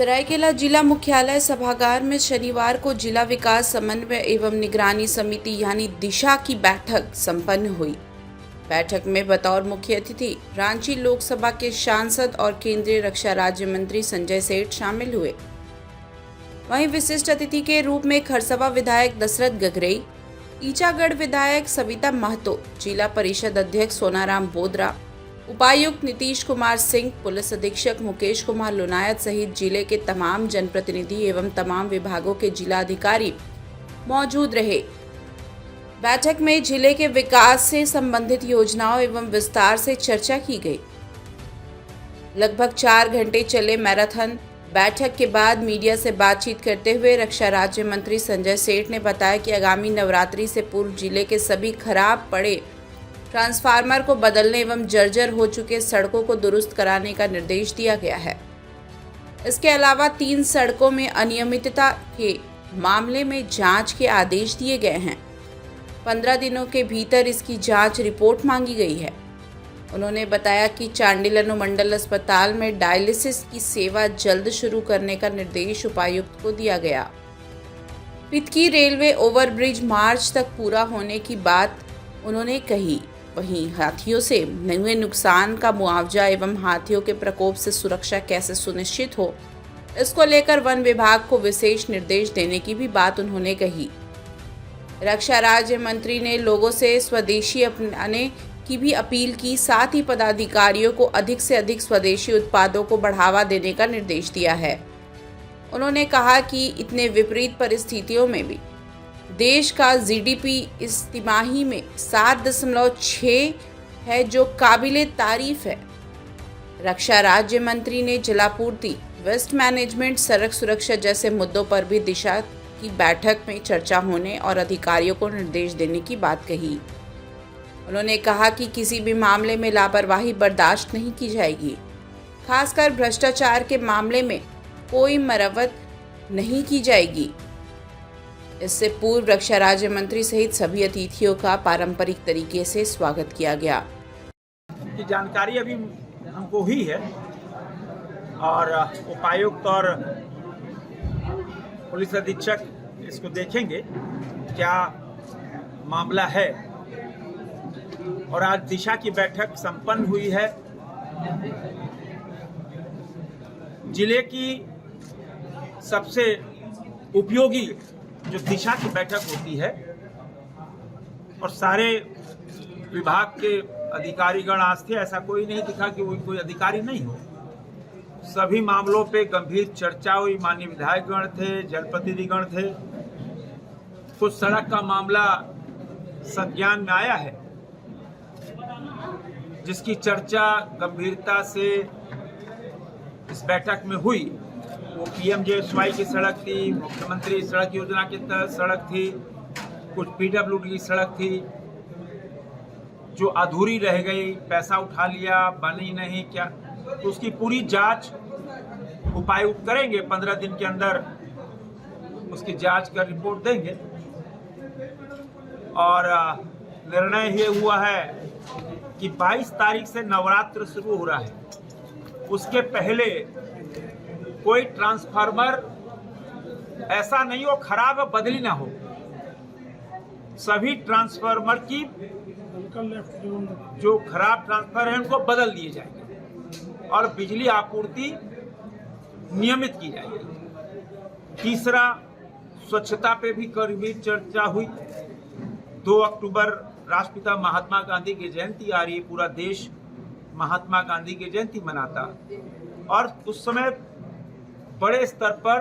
सरायकेला जिला मुख्यालय सभागार में शनिवार को जिला विकास समन्वय एवं निगरानी समिति यानी दिशा की बैठक संपन्न हुई। बैठक में बतौर मुख्य अतिथि रांची लोकसभा के सांसद और केंद्रीय रक्षा राज्य मंत्री संजय सेठ शामिल हुए। वहीं विशिष्ट अतिथि के रूप में खरसवा विधायक दशरथ गगरेई, ईचागढ़ विधायक सविता महतो, जिला परिषद अध्यक्ष सोनाराम बोदरा, उपायुक्त नीतीश कुमार सिंह, पुलिस अधीक्षक मुकेश कुमार लुनायत सहित जिले के तमाम जनप्रतिनिधि एवं तमाम विभागों के जिला अधिकारी मौजूद रहे। बैठक में जिले के विकास से संबंधित योजनाओं एवं विस्तार से चर्चा की गई। लगभग 4 घंटे चले मैराथन बैठक के बाद मीडिया से बातचीत करते हुए रक्षा राज्य मंत्री संजय सेठ ने बताया कि आगामी नवरात्रि से पूर्व जिले के सभी खराब पड़े ट्रांसफार्मर को बदलने एवं जर्जर हो चुके सड़कों को दुरुस्त कराने का निर्देश दिया गया है। इसके अलावा 3 सड़कों में अनियमितता के मामले में जांच के आदेश दिए गए हैं। 15 दिनों के भीतर इसकी जांच रिपोर्ट मांगी गई है। उन्होंने बताया कि चांडिल अनुमंडल अस्पताल में डायलिसिस की सेवा जल्द शुरू करने का निर्देश उपायुक्त को दिया गया। पितकी रेलवे ओवरब्रिज मार्च तक पूरा होने की बात उन्होंने कही। वहीं हाथियों से हुए नुकसान का मुआवजा एवं हाथियों के प्रकोप से सुरक्षा कैसे सुनिश्चित हो, इसको लेकर वन विभाग को विशेष निर्देश देने की भी बात उन्होंने कही। रक्षा राज्य मंत्री ने लोगों से स्वदेशी अपनाने की भी अपील की। साथ ही पदाधिकारियों को अधिक से अधिक स्वदेशी उत्पादों को बढ़ावा देने का निर्देश दिया है। उन्होंने कहा कि इतने विपरीत परिस्थितियों में भी देश का जीडीपी इस तिमाही में 7.6 है, जो काबिले तारीफ है। रक्षा राज्य मंत्री ने जलापूर्ति, वेस्ट मैनेजमेंट, सड़क सुरक्षा जैसे मुद्दों पर भी दिशा की बैठक में चर्चा होने और अधिकारियों को निर्देश देने की बात कही। उन्होंने कहा कि किसी भी मामले में लापरवाही बर्दाश्त नहीं की जाएगी। खासकर भ्रष्टाचार के मामले में कोई मरम्मत नहीं की जाएगी। इससे पूर्व रक्षा राज्य मंत्री सहित सभी अतिथियों का पारंपरिक तरीके से स्वागत किया गया। की जानकारी अभी हमको हुई है और उपायुक्त और पुलिस अधीक्षक इसको देखेंगे क्या मामला है। और आज दिशा की बैठक संपन्न हुई है। जिले की सबसे उपयोगी जो दिशा की बैठक होती है और सारे विभाग के अधिकारीगण आज थे। ऐसा कोई नहीं दिखा कि कोई अधिकारी नहीं हो। सभी मामलों पे गंभीर चर्चा हुई। माननीय विधायकगण थे, जनप्रतिनिधिगण थे। कुछ सड़क का मामला संज्ञान में आया है जिसकी चर्चा गंभीरता से इस बैठक में हुई। वो पीएमजेएसवाई की सड़क थी, मुख्यमंत्री सड़क योजना के तहत सड़क थी, कुछ पीडब्ल्यूडी की सड़क थी जो अधूरी रह गई, पैसा उठा लिया, बनी नहीं क्या, तो उसकी पूरी जांच उपायुक्त करेंगे। 15 दिन के अंदर उसकी जांच कर रिपोर्ट देंगे। और निर्णय ये हुआ है कि 22 तारीख से नवरात्र शुरू हो रहा है। उसके पहले कोई ट्रांसफार्मर ऐसा नहीं हो खराब है बदली ना हो। सभी ट्रांसफार्मर की जो खराब ट्रांसफार्मर है उनको बदल दिए जाएंगे और बिजली आपूर्ति नियमित की जाएगी। तीसरा, स्वच्छता पे भी गंभीर चर्चा हुई। 2 अक्टूबर राष्ट्रपिता महात्मा गांधी की जयंती आ रही है। पूरा देश महात्मा गांधी की जयंती मनाता और उस समय बड़े स्तर पर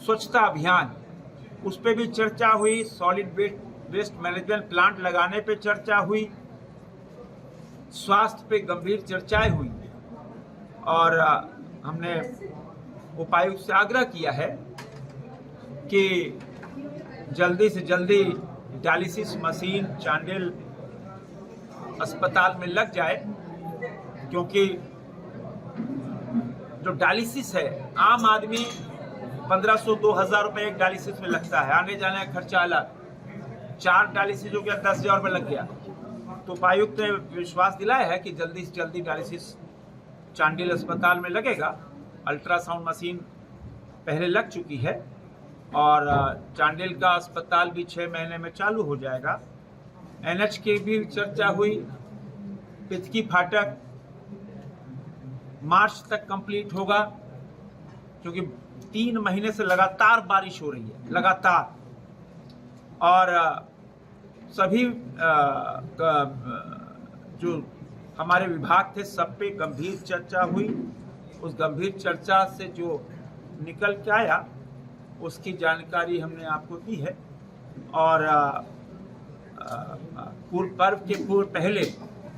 स्वच्छता अभियान, उस पर भी चर्चा हुई। सॉलिड वेस्ट मैनेजमेंट प्लांट लगाने पे चर्चा हुई। स्वास्थ्य पे गंभीर चर्चाएं हुई और हमने उपायुक्त से आग्रह किया है कि जल्दी से जल्दी डायलिसिस मशीन चांडिल अस्पताल में लग जाए, क्योंकि जो डायलिसिस है आम आदमी 1500-2000 रुपये एक डायलिसिस में लगता है। आने जाने का खर्चा अलग। 4 डायलिसिस हो गया 10,000 रुपये लग गया। तो उपायुक्त ने विश्वास दिलाया है कि जल्दी से जल्दी डायलिसिस चांडिल अस्पताल में लगेगा। अल्ट्रासाउंड मशीन पहले लग चुकी है और चांडिल का अस्पताल भी 6 महीने में चालू हो जाएगा। NH की भी चर्चा हुई। पिथकी फाटक मार्च तक कंप्लीट होगा, क्योंकि 3 महीने से लगातार बारिश हो रही है, लगातार। और सभी जो हमारे विभाग थे सब पे गंभीर चर्चा हुई। उस गंभीर चर्चा से जो निकल के आया उसकी जानकारी हमने आपको दी है। और पूर्व पर्व के पूर्व पहले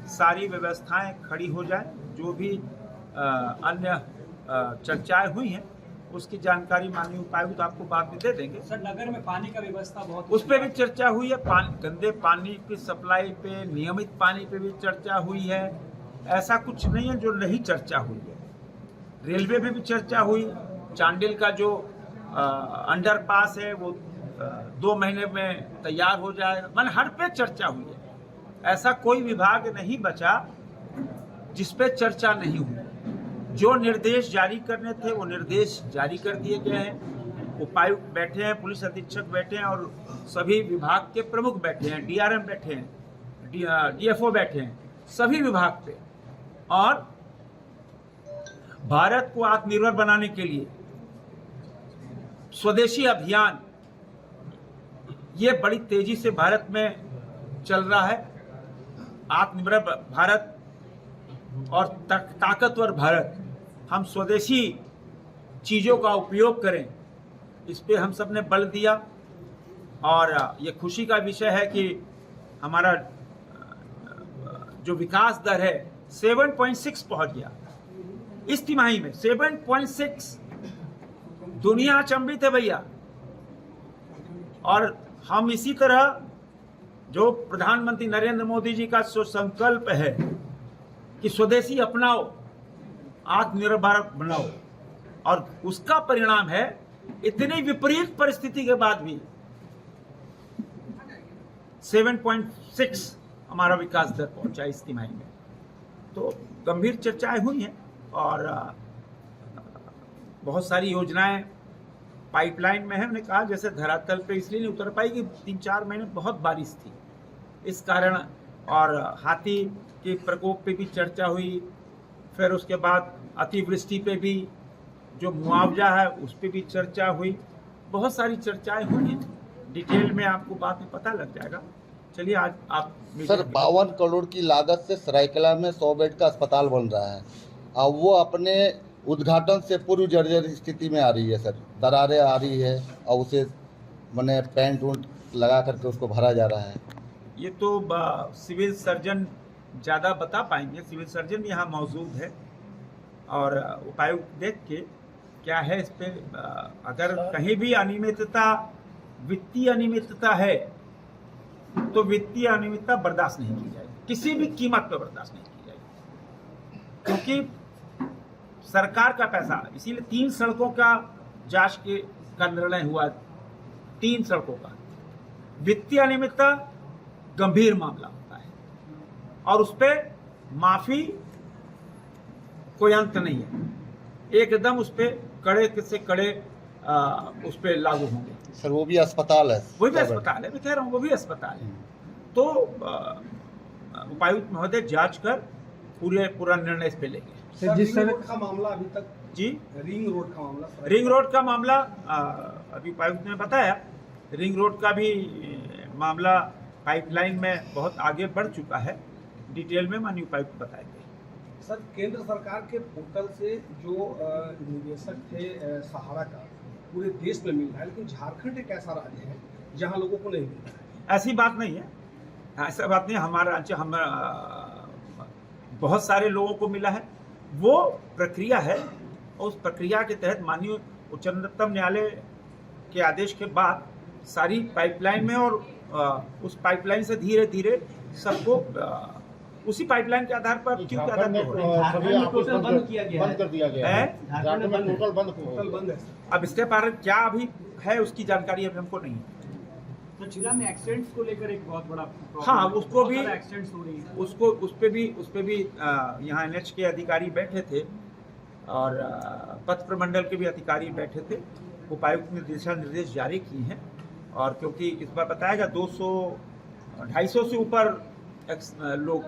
सारी व्यवस्थाएं खड़ी हो जाए। जो भी अन्य चर्चाएं हुई हैं उसकी जानकारी माननीय उपायुक्त आपको बाद में दे देंगे। सर, नगर में पानी का व्यवस्था बहुत, उस पर भी चर्चा हुई है। गंदे पानी की सप्लाई पे, नियमित पानी पे भी चर्चा हुई है। ऐसा कुछ नहीं है जो नहीं चर्चा हुई है। रेलवे पे भी चर्चा हुई। चांडिल का जो अंडरपास है वो 2 महीने में तैयार हो जाएगा। मैंने हर पे चर्चा हुई है। ऐसा कोई विभाग नहीं बचा जिस पे चर्चा नहीं हुई। जो निर्देश जारी करने थे वो निर्देश जारी कर दिए गए हैं। उपायुक्त बैठे हैं, पुलिस अधीक्षक बैठे हैं और सभी विभाग के प्रमुख बैठे हैं, DRM बैठे हैं, DFO बैठे हैं, सभी विभाग पे। और भारत को आत्मनिर्भर बनाने के लिए स्वदेशी अभियान ये बड़ी तेजी से भारत में चल रहा है। आत्मनिर्भर भारत और ताकतवर भारत, हम स्वदेशी चीज़ों का उपयोग करें, इस पे हम सब ने बल दिया। और ये खुशी का विषय है कि हमारा जो विकास दर है 7.6 पहुंच गया इस तिमाही में। 7.6 दुनिया अचंभित है भैया। और हम इसी तरह जो प्रधानमंत्री नरेंद्र मोदी जी का संकल्प है कि स्वदेशी अपनाओ, आत्मनिर्भर बनाओ, और उसका परिणाम है इतनी विपरीत परिस्थिति के बाद भी 7.6 हमारा विकास दर पहुंचा इस तिमाही में। तो गंभीर चर्चाएं हुई हैं और बहुत सारी योजनाएं पाइपलाइन में है। हमने कहा जैसे धरातल पे इसलिए नहीं उतर पाई कि 3-4 महीने बहुत बारिश थी इस कारण। और हाथी के प्रकोप पे भी चर्चा हुई। फिर उसके बाद अतिवृष्टि पे भी जो मुआवजा है उस पे भी चर्चा हुई। बहुत सारी चर्चाएं हुई हैं। डिटेल में आपको बाद में पता लग जाएगा। चलिए आज आप सर 52 करोड़ की लागत से सरायकला में 100 बेड का अस्पताल बन रहा है। अब वो अपने उद्घाटन से पूर्व जर्जर स्थिति में आ रही है सर। दरारें आ रही है और उसे मैंने पेंट वोंट लगा करके उसको भरा जा रहा है। ये तो सिविल सर्जन ज़्यादा बता पाएंगे। सिविल सर्जन यहाँ मौजूद है और उपायुक्त देख के क्या है इस पे अगर कहीं भी अनियमितता, वित्तीय अनियमितता है तो वित्तीय अनियमितता बर्दाश्त नहीं की जाएगी, किसी भी कीमत पर बर्दाश्त नहीं की जाएगी। क्योंकि सरकार का पैसा, इसीलिए 3 सड़कों का जांच का निर्णय हुआ। 3 सड़कों का वित्तीय अनियमितता गंभीर मामला होता है और उस पर माफी कोई अंत नहीं है। एकदम उस पर कड़े से कड़े उस पर लागू होंगे। सर वो भी अस्पताल है, वो भी अस्पताल है, मैं कह रहा हूँ वो भी अस्पताल है। तो उपायुक्त महोदय जांच कर पूरा निर्णय इस पे लेंगे। जिस तरह का मामला अभी तक जी रिंग रोड का मामला अभी उपायुक्त ने बताया। रिंग रोड का भी मामला पाइपलाइन में बहुत आगे बढ़ चुका है। डिटेल में माननीय उपायुक्त बताएंगे। सर, केंद्र सरकार के पोर्टल से जो निवेशक थे सहारा का पूरे देश में मिल रहा है, लेकिन झारखंड एक ऐसा राज्य है जहां लोगों को नहीं मिल रहा है। ऐसी बात नहीं है, ऐसा बात नहीं। हमारा राज्य बहुत सारे लोगों को मिला है। वो प्रक्रिया है और उस प्रक्रिया के तहत माननीय उच्चतम न्यायालय के आदेश के बाद सारी पाइपलाइन में और उस पाइपलाइन से धीरे धीरे सबको उसी पाइपलाइन के आधार पर क्यों टोटल बंद किया गया है, बंद कर दिया गया है। झारखंड में टोटल बंद है। अब इसके बारे में क्या अभी है उसकी जानकारी अभी हमको नहीं है। तो जिला में एक्सीडेंट्स को लेकर एक बहुत बड़ा प्रॉब्लम हाँ, उसको भी एक्सीडेंट्स हो रही है। उस पे भी यहाँ NH के अधिकारी बैठे थे और पथ प्रमंडल के भी अधिकारी बैठे थे। उपायुक्त ने दिशा निर्देश जारी किए हैं और क्योंकि इस बार बताया गया 200-250 से ऊपर लोग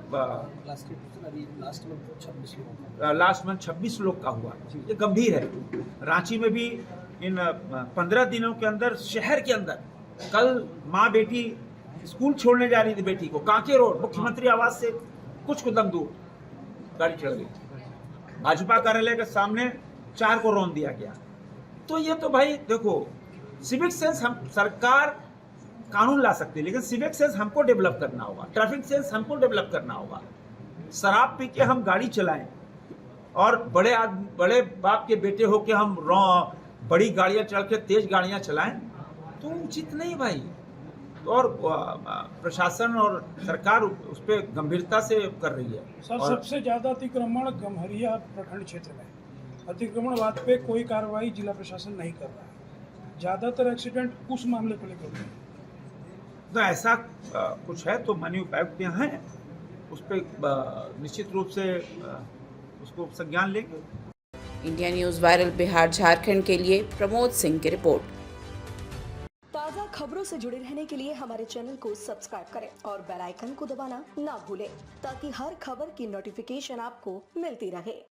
लास्ट मंथ 26 लोग का हुआ, ये गंभीर है। रांची में भी इन 15 दिनों के अंदर शहर के अंदर कल माँ बेटी स्कूल छोड़ने जा रही थी बेटी को, कांके रोड मुख्यमंत्री आवास से कुछ कदम दूर गाड़ी चढ़ गई। भाजपा कार्यालय के सामने 4 को रौंद दिया गया। तो ये तो भाई देखो, सिविक सेंस हम सरकार कानून ला सकती है, लेकिन सिविक सेंस हमको डेवलप करना होगा, ट्रैफिक सेंस हमको डेवलप करना होगा। शराब पी के हम गाड़ी चलाएं और बड़े बाप के बेटे हो के हम बड़ी गाड़ियां चढ़ के तेज गाड़ियां चलाएं तो उचित नहीं भाई। और प्रशासन और सरकार उस पर गंभीरता से कर रही है। सर, सबसे ज्यादा अतिक्रमण गम्हरिया प्रखंड क्षेत्र में, अतिक्रमणवाद पे कोई कार्रवाई जिला प्रशासन नहीं कर रहा है। ज्यादातर एक्सीडेंट उस मामले को लेकर होते हैं। तो ऐसा कुछ है तो माननीय उपायुक्त यहाँ हैं, उस पर निश्चित रूप से उसको संज्ञान लेंगे। India news viral Bihar Jharkhand के लिए प्रमोद सिंह की रिपोर्ट। ताज़ा खबरों से जुड़े रहने के लिए हमारे चैनल को सब्सक्राइब करें और बेल आइकन को दबाना ना भूलें ताकि हर खबर की नोटिफिकेशन आपको मिलती रहे।